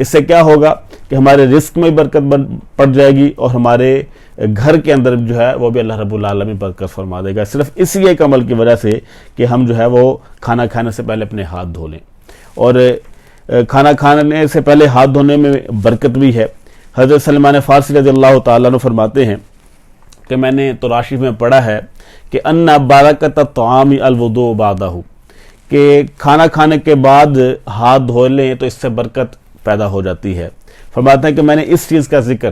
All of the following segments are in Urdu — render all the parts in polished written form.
اس سے کیا ہوگا کہ ہمارے رزق میں برکت پڑ جائے گی اور ہمارے گھر کے اندر جو ہے وہ بھی اللہ رب العالمین برکت فرما دے گا، صرف اسی ایک عمل کی وجہ سے کہ ہم جو ہے وہ کھانا کھانے سے پہلے اپنے ہاتھ دھو لیں۔ اور کھانا کھانے سے پہلے ہاتھ دھونے میں برکت بھی ہے۔ حضرت سلمان فارسی رضی اللہ تعالیٰ عنہ فرماتے ہیں کہ میں نے تراشی میں پڑھا ہے کہ ان برکت الطعام الوضوء بعدہ، کہ کھانا کھانے کے بعد ہاتھ دھو لیں تو اس سے برکت پیدا ہو جاتی ہے۔ فرماتے ہیں کہ میں نے اس چیز کا ذکر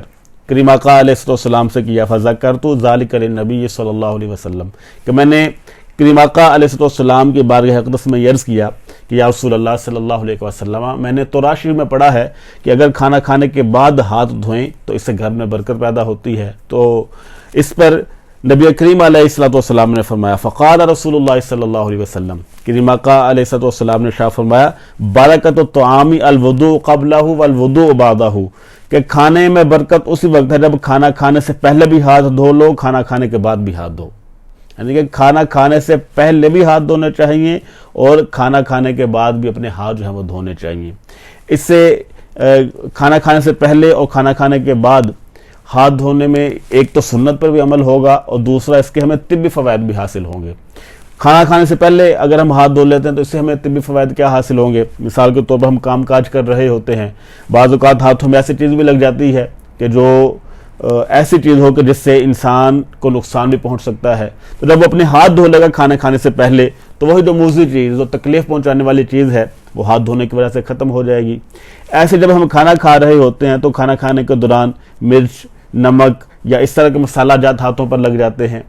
کریم آقا علیہ السلام سے کیا، فذکرت ذالک للنبی صلی اللہ علیہ وسلم، کہ میں نے کریم آقا علیہ السلام کی بارگاہ اقدس میں عرض کیا کہ یا رسول اللہ صلی اللہ علیہ وسلم، میں نے تراشی میں پڑھا ہے کہ اگر کھانا کھانے کے بعد ہاتھ دھوئیں تو اس سے گھر میں برکت پیدا ہوتی ہے۔ تو اس پر نبی کریم علیہ السلام نے فرمایا، فقال رسول اللہ صلی اللہ علیہ وسلم، کریم آقا علیہ السلام نے ارشاد فرمایا، برکت الطعام الوضوء قبلہ والوضوء بعدہ، کہ کھانے میں برکت اسی وقت ہے جب کھانا کھانے سے پہلے بھی ہاتھ دھو لو، کھانا کھانے کے بعد بھی ہاتھ دھو، یعنی کہ کھانا کھانے سے پہلے بھی ہاتھ دھونے چاہیے اور کھانا کھانے کے بعد بھی اپنے ہاتھ جو ہیں وہ دھونے چاہیے۔ اس سے کھانا کھانے سے پہلے اور کھانا کھانے کے بعد ہاتھ دھونے میں ایک تو سنت پر بھی عمل ہوگا اور دوسرا اس کے ہمیں طبی فوائد بھی حاصل ہوں گے۔ کھانا کھانے سے پہلے اگر ہم ہاتھ دھو لیتے ہیں تو اس سے ہمیں طبی فوائد کیا حاصل ہوں گے؟ مثال کے طور پر ہم کام کاج کر رہے ہوتے ہیں، بعض اوقات ہاتھوں میں ایسی چیز بھی لگ جاتی ہے کہ جو ایسی چیز ہو کہ جس سے انسان کو نقصان بھی پہنچ سکتا ہے، تو جب وہ اپنے ہاتھ دھو لے گا کھانا کھانے سے پہلے تو وہی جو موذی چیز، جو تکلیف پہنچانے والی چیز ہے، وہ ہاتھ دھونے کی وجہ سے ختم ہو جائے گی۔ ایسے جب ہم کھانا کھا رہے ہوتے ہیں تو کھانا کھانے کے دوران مرچ، نمک یا اس طرح کے مسالہ جات ہاتھوں پر لگ جاتے ہیں،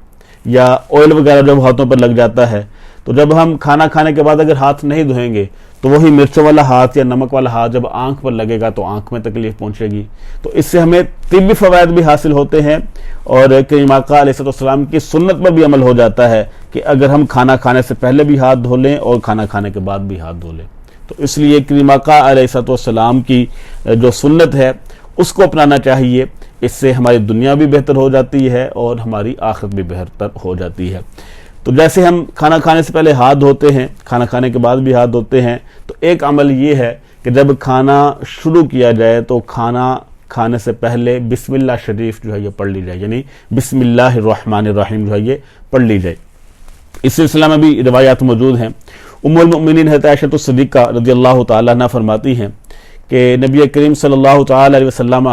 یا آئل وغیرہ جب ہاتھوں پر لگ جاتا ہے، تو جب ہم کھانا کھانے کے بعد اگر ہاتھ نہیں دھوئیں گے تو وہی مرچوں والا ہاتھ یا نمک والا ہاتھ جب آنکھ پر لگے گا تو آنکھ میں تکلیف پہنچے گی۔ تو اس سے ہمیں طبی فوائد بھی حاصل ہوتے ہیں اور کریم آقا علیہ السلام کی سنت پر بھی عمل ہو جاتا ہے کہ اگر ہم کھانا کھانے سے پہلے بھی ہاتھ دھو لیں اور کھانا کھانے کے بعد بھی ہاتھ دھو لیں۔ تو اس لیے کریم آقا علیہ السلام کی جو سنت ہے اس کو اپنانا چاہیے، اس سے ہماری دنیا بھی بہتر ہو جاتی ہے اور ہماری آخرت بھی بہتر ہو جاتی ہے۔ تو جیسے ہم کھانا کھانے سے پہلے ہاتھ دھوتے ہیں، کھانا کھانے کے بعد بھی ہاتھ دھوتے ہیں، تو ایک عمل یہ ہے کہ جب کھانا شروع کیا جائے تو کھانا کھانے سے پہلے بسم اللہ شریف جو ہے یہ پڑھ لی جائے، یعنی بسم اللہ الرحمن الرحیم جو ہے یہ پڑھ لی جائے۔ اس سلسلہ میں بھی روایات موجود ہیں۔ ام المؤمنین حضرت عائشہ صدیقہ رضی اللہ تعالیٰ عنہ فرماتی ہیں کہ نبی کریم صلی اللہ تعالیٰ علیہ وسلم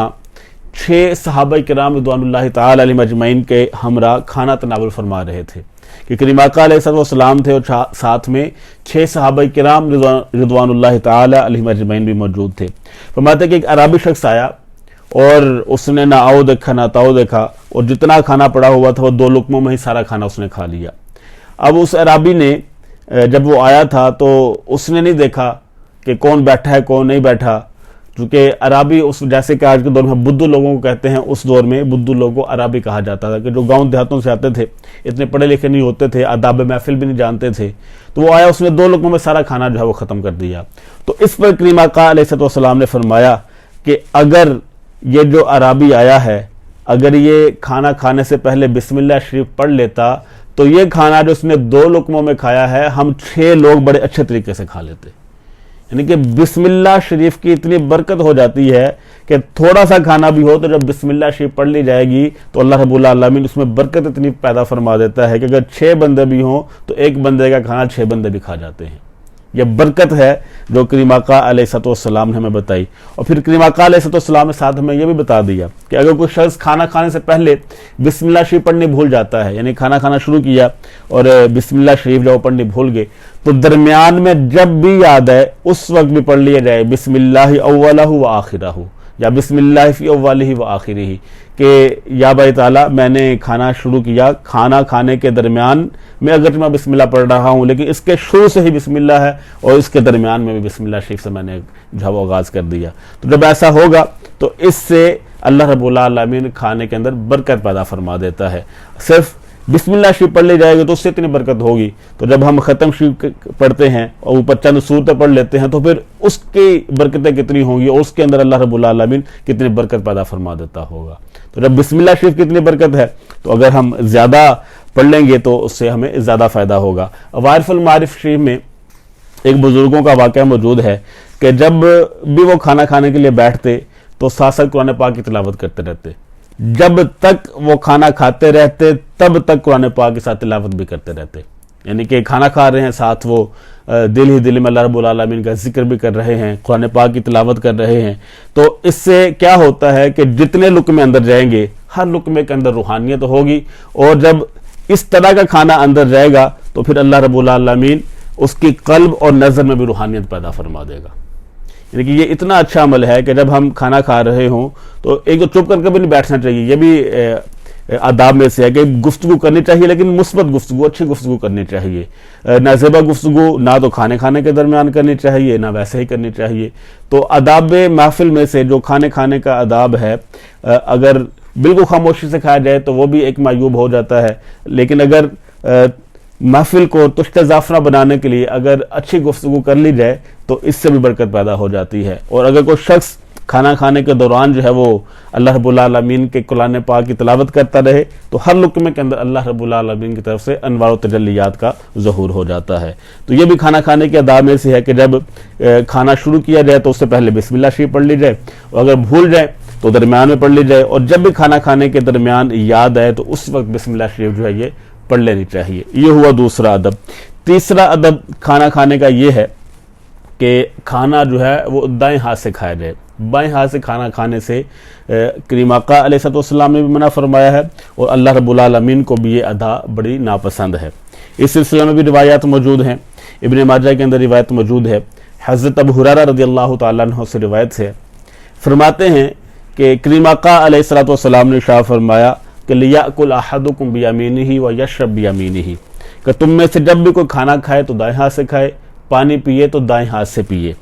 6 صحابہ کرام رضوان اللہ تعالیٰ علیہم اجمعین کے ہمراہ کھانا تناول فرما رہے تھے، کہ کریم آقا علیہ السلام تھے اور ساتھ میں 6 صحابہ کرام رضوان اللہ تعالیٰ علیہم اجمعین بھی موجود تھے۔ فرماتے کہ ایک عربی شخص آیا اور اس نے نہ آؤ دیکھا نہ تاؤ دیکھا، اور جتنا کھانا پڑا ہوا تھا وہ 2 لقموں میں ہی سارا کھانا اس نے کھا لیا۔ اب اس عربی نے جب وہ آیا تھا تو اس نے نہیں دیکھا کہ کون بیٹھا ہے کون نہیں بیٹھا، کیونکہ عربی اس جیسے کہ آج کے دور میں بدھو لوگوں کو کہتے ہیں، اس دور میں بدھو لوگوں کو عربی کہا جاتا تھا، کہ جو گاؤں دیہاتوں سے آتے تھے، اتنے پڑھے لکھے نہیں ہوتے تھے، آداب محفل بھی نہیں جانتے تھے، تو وہ آیا، اس نے 2 لقموں میں سارا کھانا جو ہے وہ ختم کر دیا۔ تو اس پر کریم آقا علیہ السلام نے فرمایا کہ اگر یہ جو عربی آیا ہے، اگر یہ کھانا کھانے سے پہلے بسم اللہ شریف پڑھ لیتا تو یہ کھانا جو اس نے 2 لقموں میں کھایا ہے ہم 6 لوگ بڑے اچھے طریقے سے کھا لیتے۔ یعنی کہ بسم اللہ شریف کی اتنی برکت ہو جاتی ہے کہ تھوڑا سا کھانا بھی ہو تو جب بسم اللہ شریف پڑھ لی جائے گی تو اللہ رب العالمین اس میں برکت اتنی پیدا فرما دیتا ہے کہ اگر 6 بندے بھی ہوں تو ایک بندے کا کھانا 6 بندے بھی کھا جاتے ہیں۔ یہ برکت ہے جو کریم آقا علیہ السلام نے ہمیں بتائی۔ اور پھر کریم آقا علیہ السلام نے ساتھ ہمیں یہ بھی بتا دیا کہ اگر کوئی شخص کھانا کھانے سے پہلے بسم اللہ شریف پڑھنی بھول جاتا ہے، یعنی کھانا کھانا شروع کیا اور بسم اللہ شریف جو پڑھنی بھول گئے، تو درمیان میں جب بھی یاد ہے اس وقت بھی پڑھ لیا جائے بسم اللہ اولہ و آخرہ، یا بسم اللہ فی اولہ و آخرہ، کہ یا بھائی تعالیٰ میں نے کھانا شروع کیا، کھانا کھانے کے درمیان میں اگر میں بسم اللہ پڑھ رہا ہوں لیکن اس کے شروع سے ہی بسم اللہ ہے اور اس کے درمیان میں بھی بسم اللہ شریف سے میں نے جو ہے وہ آغاز کر دیا۔ تو جب ایسا ہوگا تو اس سے اللہ رب العالمین کھانے کے اندر برکت پیدا فرما دیتا ہے۔ صرف بسم اللہ شریف پڑھ لی جائے گی تو اس سے اتنی برکت ہوگی، تو جب ہم ختم شریف پڑھتے ہیں اور اوپر چند سورتیں پڑھ لیتے ہیں تو پھر اس کی برکتیں کتنی ہوں گی اور اس کے اندر اللہ رب العالمین کتنی برکت پیدا فرما دیتا ہوگا۔ تو جب بسم اللہ شریف کی اتنی برکت ہے تو اگر ہم زیادہ پڑھ لیں گے تو اس سے ہمیں زیادہ فائدہ ہوگا۔ وارف المعارف شریف میں ایک بزرگوں کا واقعہ موجود ہے کہ جب بھی وہ کھانا کھانے کے لیے بیٹھتے تو ساتھ ساتھ قرآن پاک کی تلاوت کرتے رہتے، جب تک وہ کھانا کھاتے رہتے تب تک قرآن پاک کے ساتھ تلاوت بھی کرتے رہتے، یعنی کہ کھانا کھا رہے ہیں، ساتھ وہ دل ہی دل میں اللہ رب العالمین کا ذکر بھی کر رہے ہیں، قرآن پاک کی تلاوت کر رہے ہیں۔ تو اس سے کیا ہوتا ہے کہ جتنے لقمے اندر جائیں گے ہر لقمے کے اندر روحانیت ہوگی، اور جب اس طرح کا کھانا اندر جائے گا تو پھر اللہ رب العالمین اس کی قلب اور نظر میں بھی روحانیت پیدا فرما دے گا۔ یعنی کہ یہ اتنا اچھا عمل ہے کہ جب ہم کھانا کھا رہے ہوں تو ایک تو چپ کر کے بھی نہیں بیٹھنا چاہیے، یہ بھی آداب میں سے ہے کہ گفتگو کرنی چاہیے، لیکن مثبت گفتگو، اچھی گفتگو کرنی چاہیے، نازیبہ گفتگو نہ تو کھانے کے درمیان کرنی چاہیے نہ ویسے ہی کرنی چاہیے۔ تو آداب محفل میں سے جو کھانے کا آداب ہے، اگر بالکل خاموشی سے کھایا جائے تو وہ بھی ایک معیوب ہو جاتا ہے، لیکن اگر محفل کو تشت زعفران بنانے کے لیے اگر اچھی گفتگو کر لی جائے تو اس سے بھی برکت پیدا ہو جاتی ہے۔ اور اگر کوئی شخص کھانا کھانے کے دوران جو ہے وہ اللہ رب العالمین کے قرآن پاک کی تلاوت کرتا رہے تو ہر لقمے کے اندر اللہ رب العالمین کی طرف سے انوار و تجلیات کا ظہور ہو جاتا ہے۔ تو یہ بھی کھانا کھانے کے آداب میں سے ہے کہ جب کھانا شروع کیا جائے تو اس سے پہلے بسم اللہ شریف پڑھ لی جائے، اور اگر بھول جائے تو درمیان میں پڑھ لی جائے، اور جب بھی کھانا کھانے کے درمیان یاد آئے تو اس وقت بسم اللہ شریف جو ہے یہ پڑھ لینی چاہیے۔ یہ ہوا دوسرا ادب۔ تیسرا ادب کھانا کھانے کا یہ ہے کہ کھانا جو ہے وہ دائیں ہاتھ سے کھایا جائے۔ بائیں ہاتھ سے کھانا کھانے سے کریم آقا علیہ السلام نے بھی منع فرمایا ہے، اور اللہ رب العالمین کو بھی یہ ادا بڑی ناپسند ہے۔ اس سلسلے میں بھی روایات موجود ہیں، ابن ماجہ کے اندر روایت موجود ہے، حضرت ابو ہریرہ رضی اللہ تعالیٰ عنہ سے روایت ہے، فرماتے ہیں کہ کریم آقا علیہ السلام نے ارشاد فرمایا کہ لِيَأْكُلْ أَحَدُكُمْ بِيَمِينِهِ وَيَشْرَبْ بِيَمِينِهِ، کہ تم میں سے جب بھی کوئی کھانا کھائے تو دائیں ہاتھ سے کھائے، پانی پیے تو دائیں ہاتھ سے پیے،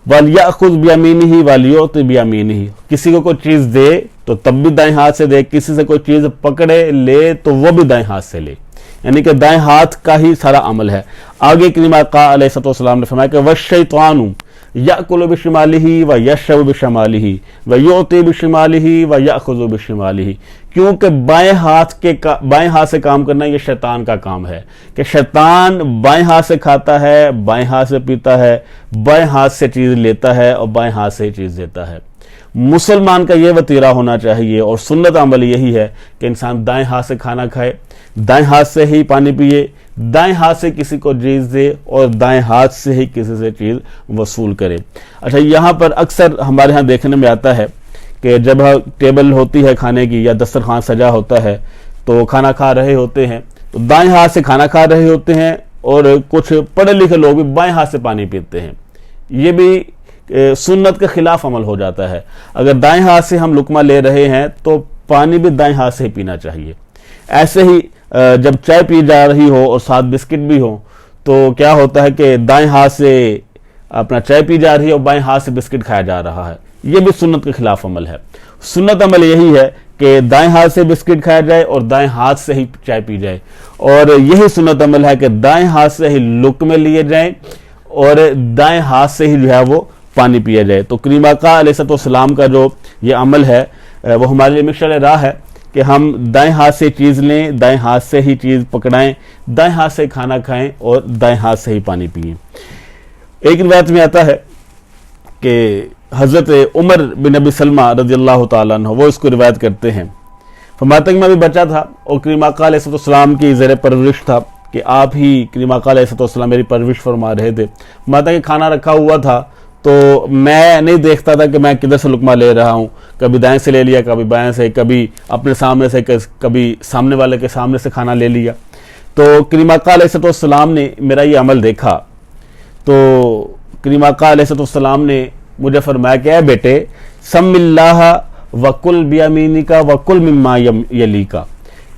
وَلْيَأْخُذْ بِيَمِينِهِ وَلْيُعْطِ بِيَمِينِهِ، کسی کو کوئی چیز دے تو تب بھی دائیں ہاتھ سے دے، کسی سے کوئی چیز پکڑے لے تو وہ بھی دائیں ہاتھ سے لے، یعنی کہ دائیں ہاتھ کا ہی سارا عمل ہے۔ آگے کریم آقا علیہ السلام نے فرمایا کہ وَالشَّيْطَانُ يَأْكُلُ بِشِمَالِهِ وَيَشْرَبُ بِشِمَالِهِ وَيُعْطِي بِشِمَالِهِ وَيَأْخُذُ بِشِمَالِهِ، کیونکہ بائیں ہاتھ سے کام کرنا یہ شیطان کا کام ہے، کہ شیطان بائیں ہاتھ سے کھاتا ہے، بائیں ہاتھ سے پیتا ہے، بائیں ہاتھ سے چیز لیتا ہے اور بائیں ہاتھ سے چیز دیتا ہے۔ مسلمان کا یہ وتیرہ ہونا چاہیے، اور سنت عمل یہی ہے کہ انسان دائیں ہاتھ سے کھانا کھائے، دائیں ہاتھ سے ہی پانی پیے، دائیں ہاتھ سے کسی کو چیز دے اور دائیں ہاتھ سے ہی کسی سے چیز وصول کرے۔ اچھا، یہاں پر اکثر ہمارے ہاں دیکھنے میں آتا ہے کہ جب ٹیبل ہوتی ہے کھانے کی یا دسترخوان سجا ہوتا ہے تو کھانا کھا رہے ہوتے ہیں تو دائیں ہاتھ سے کھانا کھا رہے ہوتے ہیں، اور کچھ پڑھے لکھے لوگ بھی بائیں ہاتھ سے پانی پیتے ہیں۔ یہ بھی سنت کے خلاف عمل ہو جاتا ہے۔ اگر دائیں ہاتھ سے ہم لقمہ لے رہے ہیں تو پانی بھی دائیں ہاتھ سے ہی پینا چاہیے۔ ایسے ہی جب چائے پی جا رہی ہو اور ساتھ بسکٹ بھی ہو تو کیا ہوتا ہے کہ دائیں ہاتھ سے اپنا چائے پی جا رہی ہے اور بائیں ہاتھ سے بسکٹ کھایا جا رہا ہے، یہ بھی سنت کے خلاف عمل ہے۔ سنت عمل یہی ہے کہ دائیں ہاتھ سے بسکٹ کھایا جائے اور دائیں ہاتھ سے ہی چائے پی جائے، اور یہی سنت عمل ہے کہ دائیں ہاتھ سے ہی لقمے لیے جائیں اور دائیں ہاتھ سے ہی جو ہے وہ پانی پیا جائے۔ تو کریم آقا علیہ السلام کا جو یہ عمل ہے وہ ہمارے لیے مشعل راہ ہے کہ ہم دائیں ہاتھ سے چیز لیں، دائیں ہاتھ سے ہی چیز پکڑائیں، دائیں ہاتھ سے کھانا کھائیں اور دائیں ہاتھ سے ہی پانی پئیں۔ ایک روایت میں آتا ہے کہ حضرت عمر بن ابی سلمہ رضی اللہ تعالیٰ عنہ وہ اس کو روایت کرتے ہیں، فرماتے ہیں کہ میں بھی بچہ تھا اور کریم آقا علیہ السلام کی زیر پرورش تھا، کہ آپ ہی کریم آقا علیہ السلام میری پرورش فرما رہے تھے۔ فرماتا ہے کہ کھانا رکھا ہوا تھا تو میں نہیں دیکھتا تھا کہ میں کدھر سے لقمہ لے رہا ہوں، کبھی دائیں سے لے لیا، کبھی بائیں سے، کبھی اپنے سامنے سے، کبھی سامنے والے کے سامنے سے کھانا لے لیا۔ تو کریم آقا علیہ السلام نے میرا یہ عمل دیکھا تو کریم آقا علیہ السلام نے مجھے فرمایا کہ اے بیٹے سم اللہ وکل بیامینک وکل مما یلیک،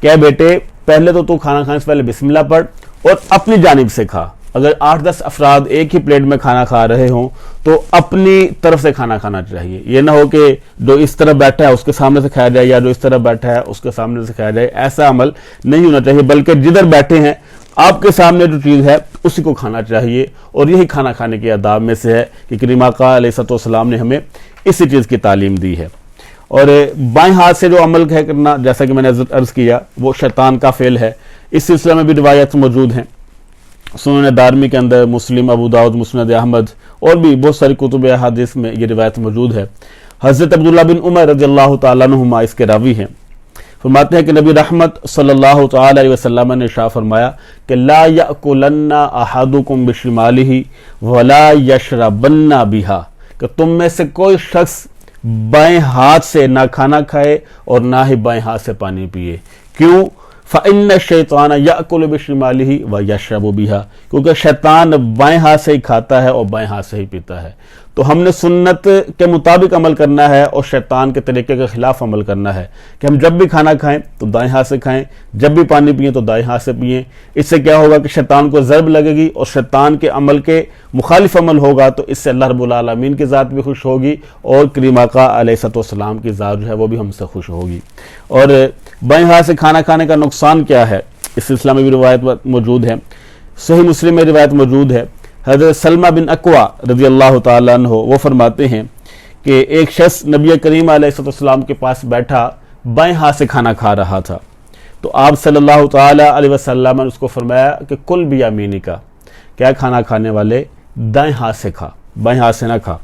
کہ اے بیٹے پہلے تو کھانا کھانے سے پہلے بسم اللہ پڑھ اور اپنی جانب سے کھا۔ اگر 8-10 افراد ایک ہی پلیٹ میں کھانا کھا رہے ہوں تو اپنی طرف سے کھانا کھانا چاہیے، یہ نہ ہو کہ جو اس طرف بیٹھا ہے اس کے سامنے سے کھایا جائے یا جو اس طرف بیٹھا ہے اس کے سامنے سے کھایا جائے، ایسا عمل نہیں ہونا چاہیے، بلکہ جدھر بیٹھے ہیں آپ کے سامنے جو چیز ہے اسی کو کھانا چاہیے، اور یہی کھانا کھانے کے آداب میں سے ہے کہ کریم آقا علیہ السلام نے ہمیں اسی چیز کی تعلیم دی ہے۔ اور بائیں ہاتھ سے جو عمل ہے کرنا، جیسا کہ میں نے عرض کیا، وہ شیطان کا فعل ہے۔ اس سلسلے میں بھی روایت موجود ہیں۔ سنن دارمی کے اندر، مسلم، ابو داؤد، مسند احمد اور بھی بہت ساری کتب احادیث میں یہ روایت موجود ہے۔ حضرت عبداللہ بن عمر رضی اللہ تعالیٰ عنہما اس کے راوی ہیں، فرماتے ہیں کہ نبی رحمت صلی اللہ تعالی علیہ وسلم نے ارشاد فرمایا کہ لا یأکلن احدکم بشمالہ ولا یشربن بہا، کہ تم میں سے کوئی شخص بائیں ہاتھ سے نہ کھانا کھائے اور نہ ہی بائیں ہاتھ سے پانی پیے۔ کیوں؟ فَإِنَّ الشَّيْطَانَ يَأْكُلُ بِشِمَالِهِ وَيَشْرَبُ بِهَا، کیونکہ شیطان بائیں ہاتھ سے ہی کھاتا ہے اور بائیں ہاتھ سے ہی پیتا ہے۔ تو ہم نے سنت کے مطابق عمل کرنا ہے اور شیطان کے طریقے کے خلاف عمل کرنا ہے کہ ہم جب بھی کھانا کھائیں تو دائیں ہاتھ سے کھائیں، جب بھی پانی پئیں تو دائیں ہاتھ سے پئیں۔ اس سے کیا ہوگا کہ شیطان کو ضرب لگے گی اور شیطان کے عمل کے مخالف عمل ہوگا، تو اس سے اللہ رب العالمین کی ذات بھی خوش ہوگی اور کریم آقا علیہ السلام کی ذات جو ہے وہ بھی ہم سے خوش ہوگی۔ اور بائیں ہاتھ سے کھانا کھانے کا نقصان کیا ہے، اس سلسلہ میں بھی روایت موجود ہے۔ صحیح مسلم میں روایت موجود ہے، حضرت سلمہ بن اکوع رضی اللہ تعالیٰ عنہ وہ فرماتے ہیں کہ ایک شخص نبی کریم علیہ السلام کے پاس بیٹھا بائیں ہاتھ سے کھانا کھا رہا تھا، تو آپ صلی اللہ تعالیٰ علیہ وسلم نے اس کو فرمایا کہ کل بیامینک، کیا کھانا کھانے والے دائیں ہاتھ سے کھا، بائیں ہاتھ سے نہ کھا۔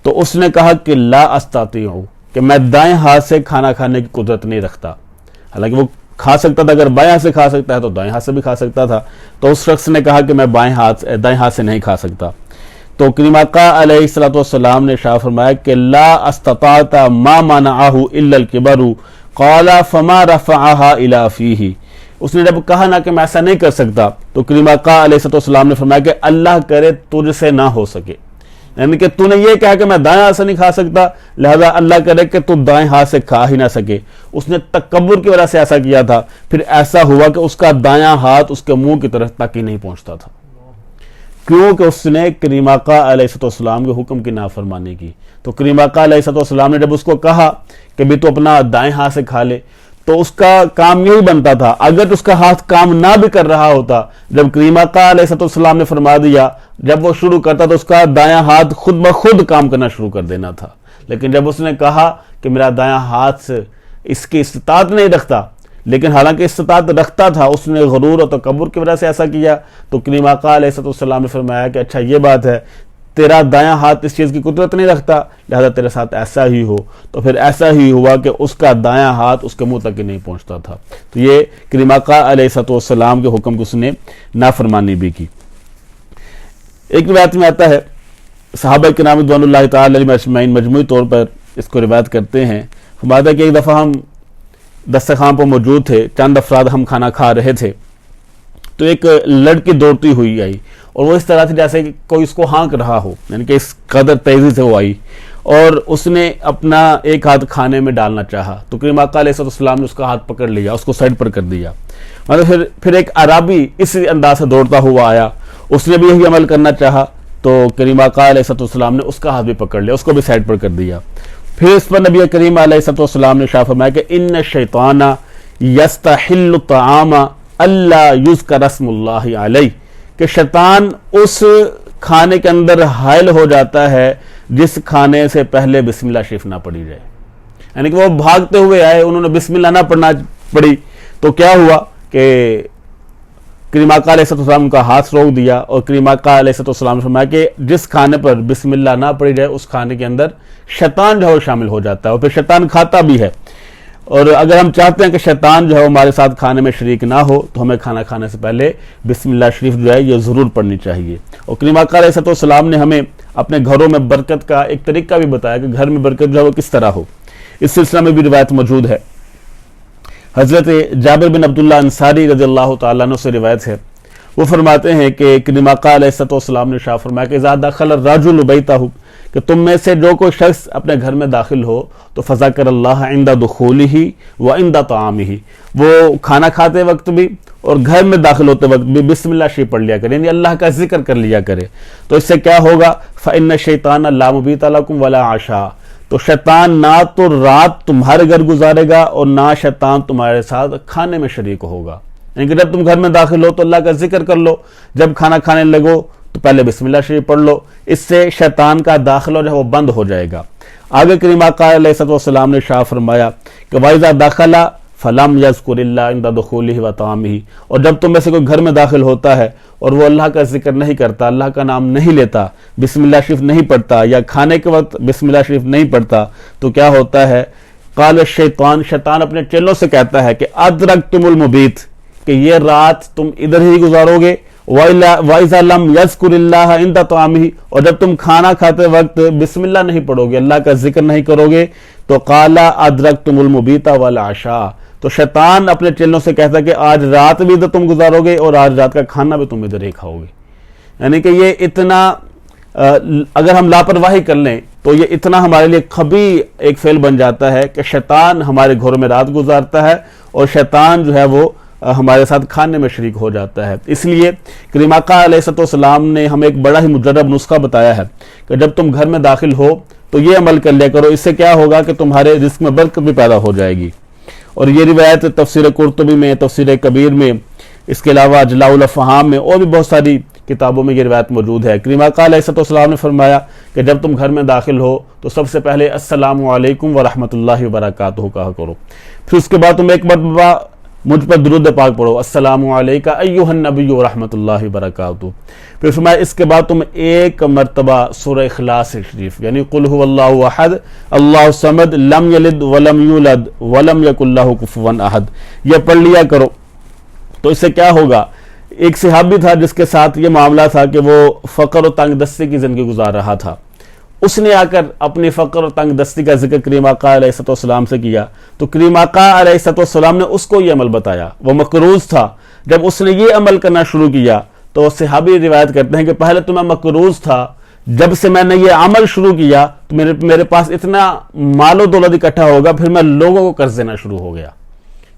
تو اس نے کہا کہ لا استطیع، کہ میں دائیں ہاتھ سے کھانا کھانے کی قدرت نہیں رکھتا، حالانکہ وہ کھا سکتا تھا، اگر بائیں ہاتھ سے کھا سکتا ہے تو دائیں ہاتھ سے بھی کھا سکتا تھا۔ تو اس شخص نے کہا کہ میں دائیں ہاتھ سے نہیں کھا سکتا۔ تو کریم آقا علیہ السلام نے ارشاد فرمایا کہ لا استطاعت ما منعہ الا الکبر قال فما رفعها الى فیہ، اس نے جب کہا نا کہ میں ایسا نہیں کر سکتا، تو کریم آقا علیہ السلام نے فرمایا کہ اللہ کرے تجھ سے نہ ہو سکے، یعنی کہ تو نے یہ کہا کہ میں دائیں ہاتھ سے نہیں کھا سکتا، لہذا اللہ کرے کہ تو دائیں ہاتھ سے کھا ہی نہ سکے۔ اس نے تکبر کی وجہ سے ایسا کیا تھا، پھر ایسا ہوا کہ اس کا دایاں ہاتھ اس کے منہ کی طرف تک ہی نہیں پہنچتا تھا، کیونکہ اس نے کریم آقا علیہ السلام کے حکم کی نافرمانی کی۔ تو کریم آقا علیہ السلام نے جب اس کو کہا کہ بھی تو اپنا دائیں ہاتھ سے کھا لے، تو اس کا کام یہی بنتا تھا، اگر اس کا ہاتھ کام نہ بھی کر رہا ہوتا، جب کریم آقا علیہ السلام نے فرما دیا، جب وہ شروع کرتا تو اس کا دایاں ہاتھ خود بخود کام کرنا شروع کر دینا تھا، لیکن جب اس نے کہا کہ میرا دایاں ہاتھ اس کی استطاعت نہیں رکھتا، لیکن حالانکہ استطاعت رکھتا تھا، اس نے غرور اور تکبر کی وجہ سے ایسا کیا، تو کریم آقا علیہ السلام نے فرمایا کہ اچھا یہ بات ہے، تیرا دایاں ہاتھ اس چیز کی قدرت نہیں رکھتا، لہذا تیرے ساتھ ایسا ہی ہو۔ تو پھر ایسا ہی ہوا کہ اس کا دایاں ہاتھ اس کے منہ تک ہی نہیں پہنچتا تھا۔ تو یہ کریم آقا علیہ السلام کے حکم کو اس نے نافرمانی بھی کی۔ ایک روایت میں آتا ہے، صحابہ کرام رضوان اللہ تعالی علیہم اجمعین مجموعی طور پر اس کو روایت کرتے ہیں، فرماتا ہے کہ ایک دفعہ ہم دسترخوان پر موجود تھے، چند افراد ہم کھانا کھا رہے تھے، تو ایک لڑکی دوڑتی ہوئی آئی، اور وہ اس طرح سے جیسے کہ کوئی اس کو ہانک رہا ہو، یعنی کہ اس قدر تیزی سے وہ آئی، اور اس نے اپنا ایک ہاتھ کھانے میں ڈالنا چاہا، تو کریم آقا علیہ السلام نے اس کا ہاتھ پکڑ لیا، اس کو سائڈ پر کر دیا۔ مطلب پھر ایک عربی اسی انداز سے دوڑتا ہوا آیا، اس نے بھی یہی عمل کرنا چاہا، تو کریم آقا علیہ السلام نے اس کا ہاتھ بھی پکڑ لیا، اس کو بھی سائڈ پر کر دیا۔ پھر اس پر نبی کریم علیہ السلام نے ارشاد فرمایا کہ ان الشیطان یستحل الطعام الا یذکر اسم اللہ علیہ، کہ شیطان اس کھانے کے اندر حائل ہو جاتا ہے جس کھانے سے پہلے بسم اللہ شریف نہ پڑھی جائے، یعنی کہ وہ بھاگتے ہوئے آئے، انہوں نے بسم اللہ نہ پڑھنا پڑی، تو کیا ہوا کہ کریم آقا علیہ السلام کا ہاتھ روک دیا، اور کریم آقا علیہ السلام نے فرمایا کہ جس کھانے پر بسم اللہ نہ پڑھی جائے اس کھانے کے اندر شیطان جو ہے وہ شامل ہو جاتا ہے، اور پھر شیطان کھاتا بھی ہے۔ اور اگر ہم چاہتے ہیں کہ شیطان جو ہے ہمارے ساتھ کھانے میں شریک نہ ہو، تو ہمیں کھانا کھانے سے پہلے بسم اللہ شریف جو ہے یہ ضرور پڑھنی چاہیے۔ اور کریم آقا علیہ السلام نے ہمیں اپنے گھروں میں برکت کا ایک طریقہ بھی بتایا کہ گھر میں برکت جو ہے وہ کس طرح ہو، اس سلسلہ میں بھی روایت موجود ہے۔ حضرت جابر بن عبداللہ انصاری رضی اللہ تعالیٰ عنہ سے روایت ہے، وہ فرماتے ہیں کہ کریم آقا علیہ السلام نے ارشاد فرمایا کہ اذا دخل الرجل بیتہ، کہ تم میں سے جو کوئی شخص اپنے گھر میں داخل ہو تو فذکر اللہ عند دخولہ وعند طعامہ، وہ کھانا کھاتے وقت بھی اور گھر میں داخل ہوتے وقت بھی بسم اللہ شریف پڑھ لیا کرے، یعنی اللہ کا ذکر کر لیا کرے۔ تو اس سے کیا ہوگا، فإن الشیطان لا مبیت لکم ولا عشاء، تو شیطان نہ تو رات تمہارے گھر گزارے گا اور نہ شیطان تمہارے ساتھ کھانے میں شریک ہوگا، یعنی کہ جب تم گھر میں داخل ہو تو اللہ کا ذکر کر لو، جب کھانا کھانے لگو تو پہلے بسم اللہ شریف پڑھ لو، اس سے شیطان کا داخلہ جو ہے وہ بند ہو جائے گا۔ آگے کریم آقا علیہ السلام نے ارشاد فرمایا کہ وَإِذَا دَخَلَ فلم یذکر اللہ عند دخولہ و طعامہ، اور جب تم میں سے کوئی گھر میں داخل ہوتا ہے اور وہ اللہ کا ذکر نہیں کرتا، اللہ کا نام نہیں لیتا، بسم اللہ شریف نہیں پڑھتا، یا کھانے کے وقت بسم اللہ شریف نہیں پڑھتا، تو کیا ہوتا ہے؟ قال الشیطان، شیطان اپنے چیلوں سے کہتا ہے کہ ادرکتم المبیت، کہ یہ رات تم ادھر ہی گزارو گے، وَإِذَا لَمْ يَذْكُرِ اللَّهَ عِنْدَ طَعَامِهِ، اور جب تم کھانا کھاتے وقت بسم اللہ نہیں پڑھو گے، اللہ کا ذکر نہیں کرو گے، تو قَالَ أَدْرَكْتُمُ الْمُبِيتَ وَالْعَشَاءَ، تو شیطان اپنے چیلوں سے کہتا ہے کہ آج رات بھی ادھر تم گزارو گے اور آج رات کا کھانا بھی تم ادھر ہی کھاؤ گے۔ یعنی کہ یہ اتنا اگر ہم لاپرواہی کر لیں تو یہ اتنا ہمارے لیے خبیث ایک فعل بن جاتا ہے کہ شیطان ہمارے گھروں میں رات گزارتا ہے اور شیطان جو ہے وہ ہمارے ساتھ کھانے میں شریک ہو جاتا ہے۔ اس لیے کریم آقا علیہ السلام نے ہمیں ایک بڑا ہی مجرب نسخہ بتایا ہے کہ جب تم گھر میں داخل ہو تو یہ عمل کر لیا کرو، اس سے کیا ہوگا کہ تمہارے رزق میں برکت بھی پیدا ہو جائے گی۔ اور یہ روایت تفسیر قرطبی میں، تفسیر کبیر میں، اس کے علاوہ جلاء الافہام میں اور بھی بہت ساری کتابوں میں یہ روایت موجود ہے۔ کریم آقا علیہ السلام نے فرمایا کہ جب تم گھر میں داخل ہو تو سب سے پہلے السلام علیکم ورحمۃ اللہ وبرکاتہ کہا کرو، پھر اس کے بعد تم ایک مرتبہ مجھ پر درود پاک پڑھو، السلام علیکہ ایھا النبی ورحمۃ اللہ وبرکاتہ، پھر فرمایا اس کے بعد تم ایک مرتبہ سورہ اخلاص شریف یعنی قل هو اللہ احد اللہ الصمد لم یلد ولم یولد ولم یکن لہ کفوا احد، یہ پڑھ لیا کرو۔ تو اس سے کیا ہوگا؟ ایک صحابی تھا جس کے ساتھ یہ معاملہ تھا کہ وہ فقر و تنگ دستی کی زندگی گزار رہا تھا، اس نے آ کر اپنی فقر اور تنگ دستی کا ذکر کریم آقا علیہ السلام سے کیا، تو کریم آقا علیہ السلام نے اس کو یہ عمل بتایا۔ وہ مقروض تھا، جب اس نے یہ عمل کرنا شروع کیا تو صحابی روایت کرتے ہیں کہ پہلے تو میں مقروض تھا، جب سے میں نے یہ عمل شروع کیا تو میرے پاس اتنا مال و دولت اکٹھا ہوگا، پھر میں لوگوں کو قرض دینا شروع ہو گیا۔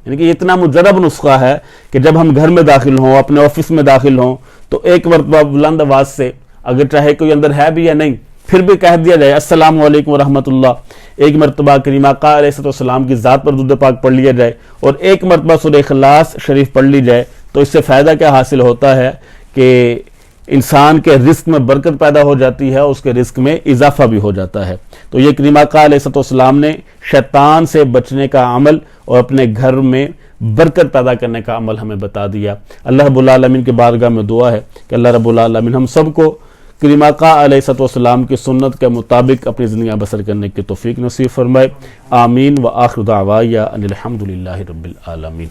یعنی کہ اتنا مجرب نسخہ ہے کہ جب ہم گھر میں داخل ہوں، اپنے آفس میں داخل ہوں، تو ایک مرتبہ بلند آواز سے، اگر چاہے کوئی اندر ہے بھی یا نہیں، پھر بھی کہہ دیا جائے السلام علیکم ورحمۃ اللہ، ایک مرتبہ کریم آقا علیہ السلام کی ذات پر درود پاک پڑھ لیا جائے اور ایک مرتبہ سورہ اخلاص شریف پڑھ لی جائے، تو اس سے فائدہ کیا حاصل ہوتا ہے کہ انسان کے رزق میں برکت پیدا ہو جاتی ہے، اس کے رزق میں اضافہ بھی ہو جاتا ہے۔ تو یہ کریم آقا علیہ السلام نے شیطان سے بچنے کا عمل اور اپنے گھر میں برکت پیدا کرنے کا عمل ہمیں بتا دیا۔ اللہ رب العالمین کی بارگاہ میں دعا ہے کہ اللہ رب العالمین ہم سب کو کریم آقا علیہ السلام کی سنت کے مطابق اپنی زندگیاں بسر کرنے کی توفیق نصیب فرمائے۔ آمین و آخر دعوایا ان الحمد للہ رب العالمین۔